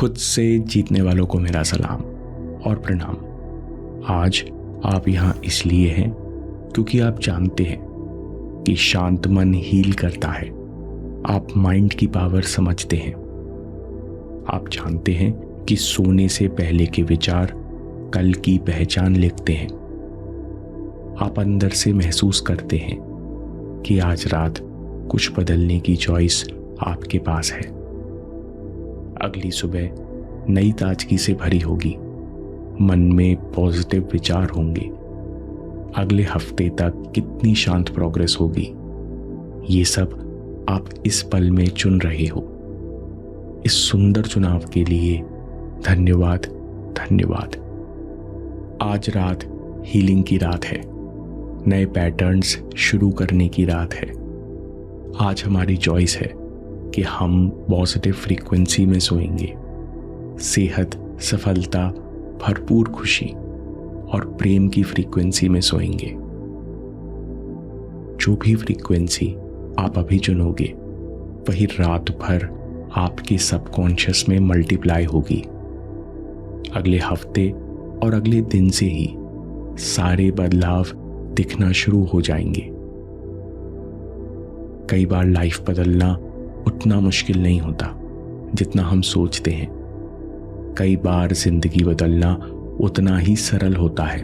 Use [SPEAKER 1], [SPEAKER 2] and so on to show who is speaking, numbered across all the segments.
[SPEAKER 1] खुद से जीतने वालों को मेरा सलाम और प्रणाम। आज आप यहाँ इसलिए हैं क्योंकि आप जानते हैं कि शांत मन हील करता है। आप माइंड की पावर समझते हैं। आप जानते हैं कि सोने से पहले के विचार कल की पहचान लिखते हैं। आप अंदर से महसूस करते हैं कि आज रात कुछ बदलने की चॉइस आपके पास है। अगली सुबह नई ताजगी से भरी होगी। मन में पॉजिटिव विचार होंगे। अगले हफ्ते तक कितनी शांत प्रोग्रेस होगी, ये सब आप इस पल में चुन रहे हो। इस सुंदर चुनाव के लिए धन्यवाद, धन्यवाद। आज रात हीलिंग की रात है। नए पैटर्न्स शुरू करने की रात है। आज हमारी चॉइस है कि हम पॉजिटिव फ्रीक्वेंसी में सोएंगे। सेहत, सफलता, भरपूर खुशी और प्रेम की फ्रीक्वेंसी में सोएंगे। जो भी फ्रीक्वेंसी आप अभी चुनोगे वही रात भर आपके सबकॉन्शियस में मल्टीप्लाई होगी। अगले हफ्ते और अगले दिन से ही सारे बदलाव दिखना शुरू हो जाएंगे। कई बार लाइफ बदलना उतना मुश्किल नहीं होता जितना हम सोचते हैं। कई बार जिंदगी बदलना उतना ही सरल होता है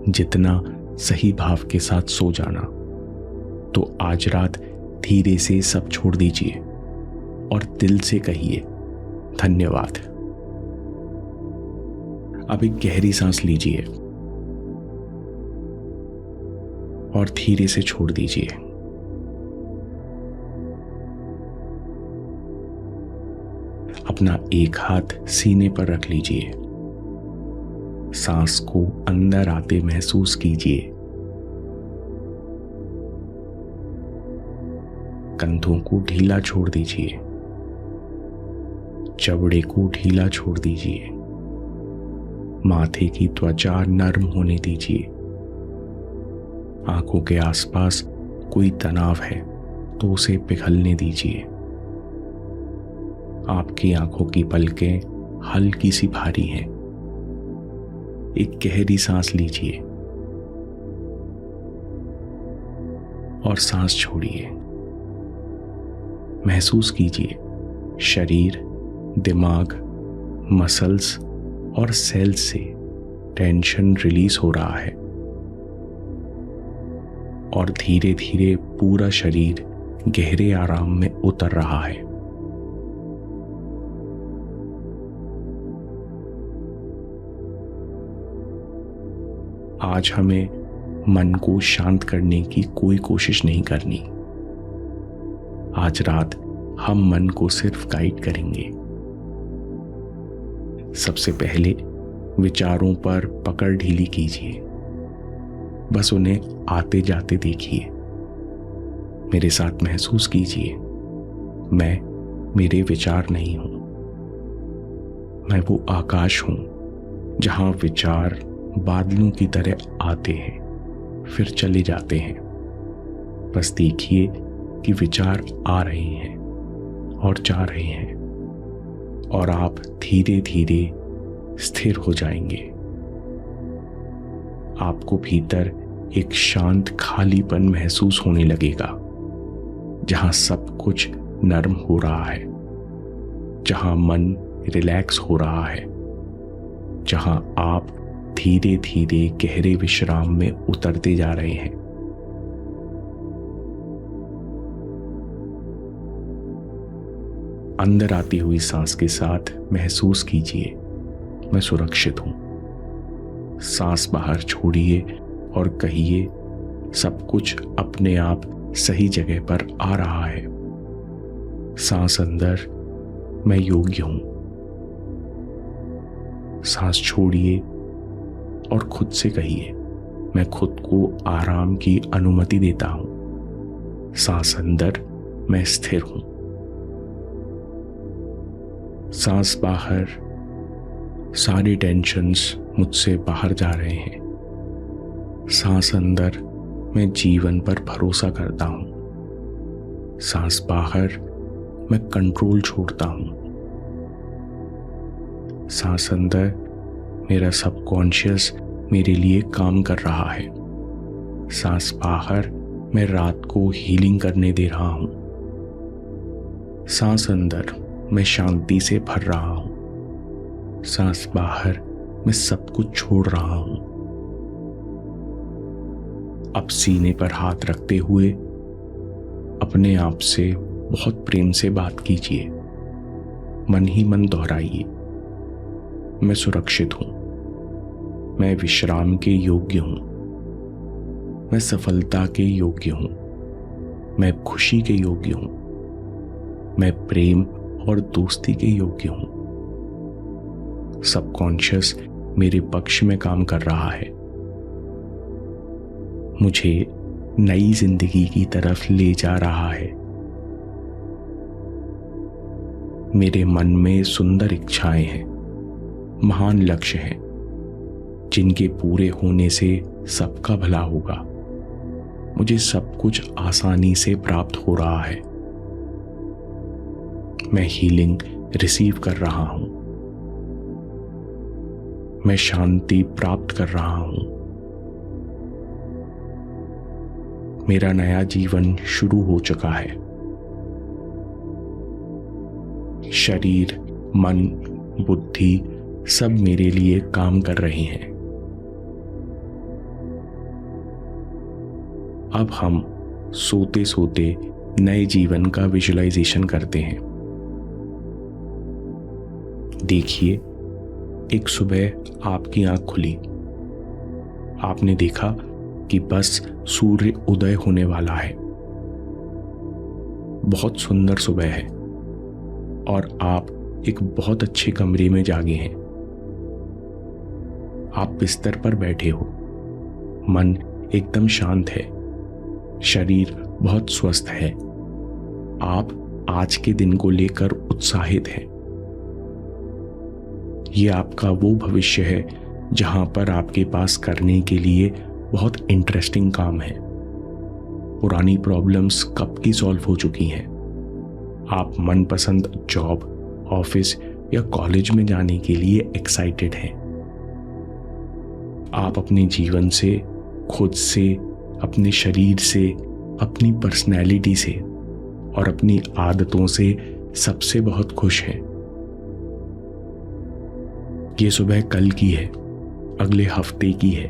[SPEAKER 1] जितना सही भाव के साथ सो जाना। तो आज रात धीरे से सब छोड़ दीजिए और दिल से कहिए धन्यवाद। अब एक गहरी सांस लीजिए और धीरे से छोड़ दीजिए। अपना एक हाथ सीने पर रख लीजिए। सांस को अंदर आते महसूस कीजिए। कंधों को ढीला छोड़ दीजिए। जबड़े को ढीला छोड़ दीजिए। माथे की त्वचा नरम होने दीजिए। आंखों के आसपास कोई तनाव है तो उसे पिघलने दीजिए। आपकी आंखों की पलकें हल्की सी भारी हैं। एक गहरी सांस लीजिए और सांस छोड़िए। महसूस कीजिए शरीर, दिमाग, मसल्स और सेल्स से टेंशन रिलीज हो रहा है और धीरे धीरे पूरा शरीर गहरे आराम में उतर रहा है। आज हमें मन को शांत करने की कोई कोशिश नहीं करनी। आज रात हम मन को सिर्फ गाइड करेंगे। सबसे पहले विचारों पर पकड़ ढीली कीजिए। बस उन्हें आते जाते देखिए। मेरे साथ महसूस कीजिए, मैं मेरे विचार नहीं हूं। मैं वो आकाश हूं जहां विचार बादलों की तरह आते हैं फिर चले जाते हैं। बस देखिए कि विचार आ रहे हैं और जा रहे हैं और आप धीरे धीरे स्थिर हो जाएंगे। आपको भीतर एक शांत खालीपन महसूस होने लगेगा जहां सब कुछ नरम हो रहा है, जहां मन रिलैक्स हो रहा है, जहां आप धीरे धीरे गहरे विश्राम में उतरते जा रहे हैं। अंदर आती हुई सांस के साथ महसूस कीजिए, मैं सुरक्षित हूं। सांस बाहर छोड़िए और कहिए सब कुछ अपने आप सही जगह पर आ रहा है। सांस अंदर, मैं योग्य हूं। सांस छोड़िए और खुद से कहिए मैं खुद को आराम की अनुमति देता हूं। सांस अंदर, मैं स्थिर हूं। सांस बाहर, सारी टेंशन्स मुझसे बाहर जा रहे हैं। सांस अंदर, मैं जीवन पर भरोसा करता हूं। सांस बाहर, मैं कंट्रोल छोड़ता हूं। सांस अंदर, मेरा सबकॉन्शियस मेरे लिए काम कर रहा है। सांस बाहर, मैं रात को हीलिंग करने दे रहा हूं। सांस अंदर, मैं शांति से भर रहा हूं। सांस बाहर, मैं सब कुछ छोड़ रहा हूं। अब सीने पर हाथ रखते हुए अपने आप से बहुत प्रेम से बात कीजिए। मन ही मन दोहराइए, मैं सुरक्षित हूं, मैं विश्राम के योग्य हूं, मैं सफलता के योग्य हूं, मैं खुशी के योग्य हूं, मैं प्रेम और दोस्ती के योग्य हूं। सबकॉन्शियस मेरे पक्ष में काम कर रहा है, मुझे नई जिंदगी की तरफ ले जा रहा है। मेरे मन में सुंदर इच्छाएं हैं, महान लक्ष्य हैं, जिनके पूरे होने से सबका भला होगा। मुझे सब कुछ आसानी से प्राप्त हो रहा है। मैं हीलिंग रिसीव कर रहा हूं, मैं शांति प्राप्त कर रहा हूं। मेरा नया जीवन शुरू हो चुका है। शरीर, मन, बुद्धि सब मेरे लिए काम कर रहे हैं। अब हम सोते सोते नए जीवन का विजुअलाइजेशन करते हैं। देखिए, एक सुबह आपकी आंख खुली। आपने देखा कि बस सूर्य उदय होने वाला है। बहुत सुंदर सुबह है और आप एक बहुत अच्छे कमरे में जागे हैं। आप बिस्तर पर बैठे हो, मन एकदम शांत है, शरीर बहुत स्वस्थ है। आप आज के दिन को लेकर उत्साहित हैं। ये आपका वो भविष्य है जहां पर आपके पास करने के लिए बहुत इंटरेस्टिंग काम है। पुरानी प्रॉब्लम्स कब की सॉल्व हो चुकी हैं। आप मनपसंद जॉब, ऑफिस या कॉलेज में जाने के लिए एक्साइटेड हैं। आप अपने जीवन से, खुद से, अपने शरीर से, अपनी पर्सनैलिटी से और अपनी आदतों से सबसे बहुत खुश हैं। ये सुबह कल की है, अगले हफ्ते की है,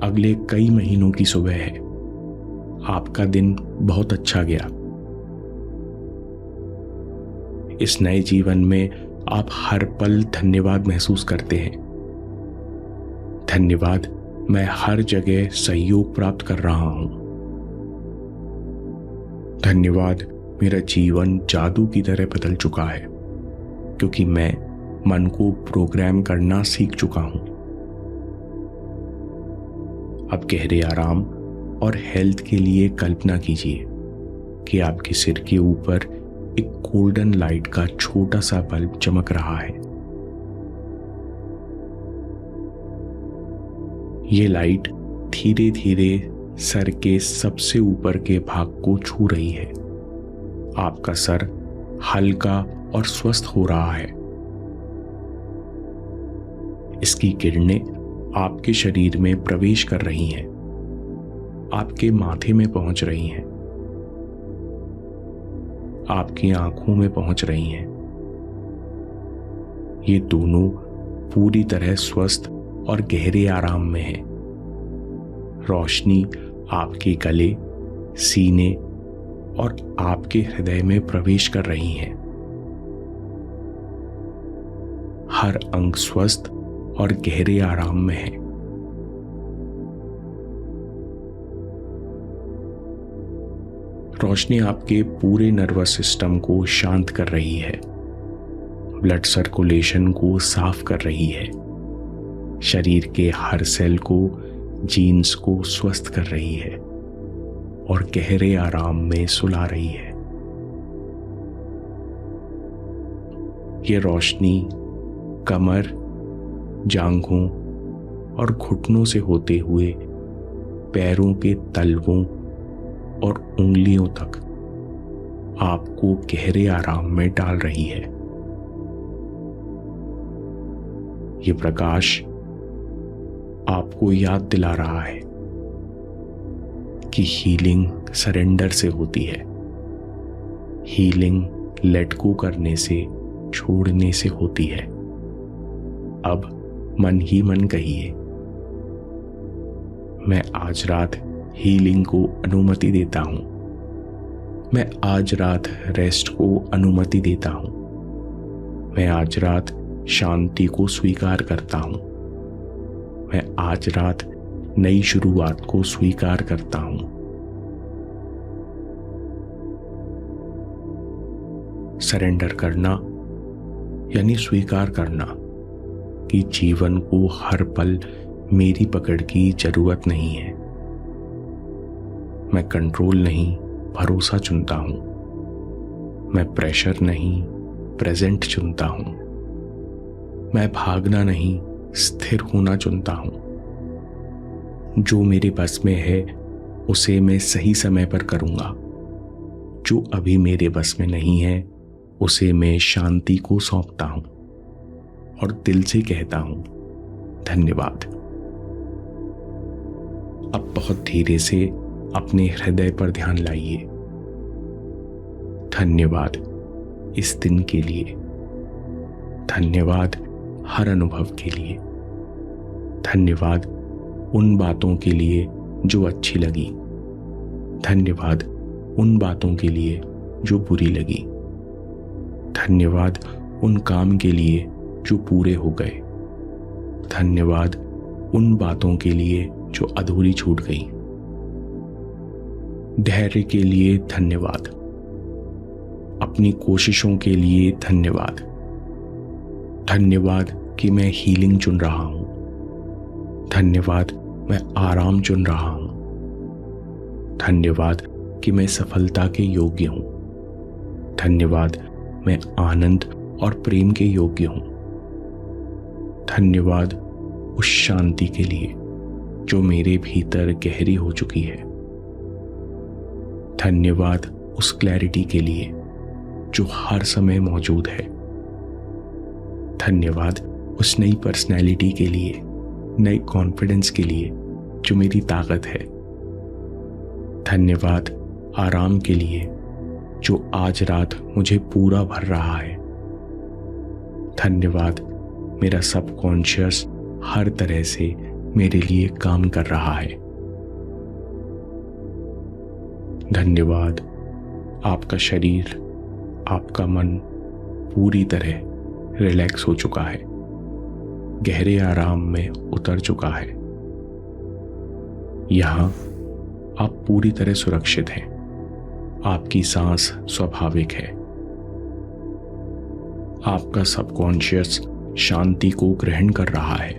[SPEAKER 1] अगले कई महीनों की सुबह है। आपका दिन बहुत अच्छा गया। इस नए जीवन में आप हर पल धन्यवाद महसूस करते हैं। धन्यवाद, मैं हर जगह सहयोग प्राप्त कर रहा हूं। धन्यवाद, मेरा जीवन जादू की तरह बदल चुका है, क्योंकि मैं मन को प्रोग्राम करना सीख चुका हूं। अब गहरे आराम और हेल्थ के लिए कल्पना कीजिए कि आपके सिर के ऊपर एक गोल्डन लाइट का छोटा सा बल्ब चमक रहा है। ये लाइट धीरे धीरे सर के सबसे ऊपर के भाग को छू रही है। आपका सर हल्का और स्वस्थ हो रहा है। इसकी किरणें आपके शरीर में प्रवेश कर रही हैं, आपके माथे में पहुंच रही हैं, आपकी आंखों में पहुंच रही हैं। ये दोनों पूरी तरह स्वस्थ और गहरे आराम में हैं। रोशनी आपके गले, सीने और आपके हृदय में प्रवेश कर रही हैं। हर अंग स्वस्थ और गहरे आराम में है। रोशनी आपके पूरे नर्वस सिस्टम को शांत कर रही है, ब्लड सर्कुलेशन को साफ कर रही है, शरीर के हर सेल को, जीन्स को स्वस्थ कर रही है और गहरे आराम में सुला रही है। ये रोशनी कमर, जांघों और घुटनों से होते हुए पैरों के तलवों और उंगलियों तक आपको गहरे आराम में डाल रही है। ये प्रकाश आपको याद दिला रहा है कि हीलिंग सरेंडर से होती है। हीलिंग लेट गो करने से, छोड़ने से होती है। अब मन ही मन कहिए, मैं आज रात हीलिंग को अनुमति देता हूं। मैं आज रात रेस्ट को अनुमति देता हूं। मैं आज रात शांति को स्वीकार करता हूं। मैं आज रात नई शुरुआत को स्वीकार करता हूं। सरेंडर करना यानी स्वीकार करना कि जीवन को हर पल मेरी पकड़ की जरूरत नहीं है। मैं कंट्रोल नहीं, भरोसा चुनता हूं। मैं प्रेशर नहीं, प्रेजेंट चुनता हूं। मैं भागना नहीं, स्थिर होना चुनता हूं। जो मेरे बस में है उसे मैं सही समय पर करूंगा। जो अभी मेरे बस में नहीं है उसे मैं शांति को सौंपता हूं और दिल से कहता हूं धन्यवाद। अब बहुत धीरे से अपने हृदय पर ध्यान लाइए। धन्यवाद इस दिन के लिए। धन्यवाद हर अनुभव के लिए। धन्यवाद उन बातों के लिए जो अच्छी लगी। धन्यवाद उन बातों के लिए जो बुरी लगी। धन्यवाद उन काम के लिए जो पूरे हो गए। धन्यवाद उन बातों के लिए जो अधूरी छूट गई। धैर्य के लिए धन्यवाद। अपनी कोशिशों के लिए धन्यवाद। धन्यवाद कि मैं हीलिंग चुन रहा हूं। धन्यवाद मैं आराम चुन रहा हूं। धन्यवाद कि मैं सफलता के योग्य हूं। धन्यवाद मैं आनंद और प्रेम के योग्य हूं। धन्यवाद उस शांति के लिए जो मेरे भीतर गहरी हो चुकी है। धन्यवाद उस क्लैरिटी के लिए जो हर समय मौजूद है। धन्यवाद उस नई पर्सनैलिटी के लिए, नई कॉन्फिडेंस के लिए जो मेरी ताकत है। धन्यवाद आराम के लिए जो आज रात मुझे पूरा भर रहा है। धन्यवाद मेरा सबकॉन्शियस हर तरह से मेरे लिए काम कर रहा है। धन्यवाद आपका शरीर, आपका मन पूरी तरह रिलैक्स हो चुका है, गहरे आराम में उतर चुका है। यहां आप पूरी तरह सुरक्षित हैं। आपकी सांस स्वाभाविक है। आपका सबकॉन्शियस शांति को ग्रहण कर रहा है।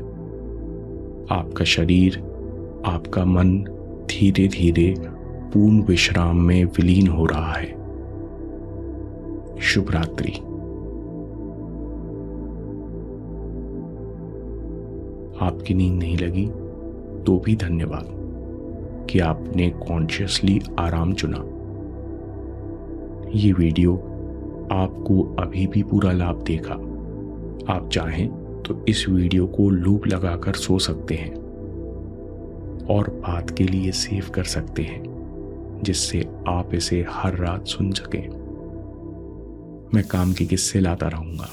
[SPEAKER 1] आपका शरीर, आपका मन धीरे धीरे पूर्ण विश्राम में विलीन हो रहा है। शुभ रात्रि। आपकी नींद नहीं लगी तो भी धन्यवाद कि आपने कॉन्शियसली आराम चुना। ये वीडियो आपको अभी भी पूरा लाभ देगा। आप चाहें तो इस वीडियो को लूप लगाकर सो सकते हैं और बात के लिए सेव कर सकते हैं, जिससे आप इसे हर रात सुन सकें। मैं काम के किस्से लाता रहूंगा।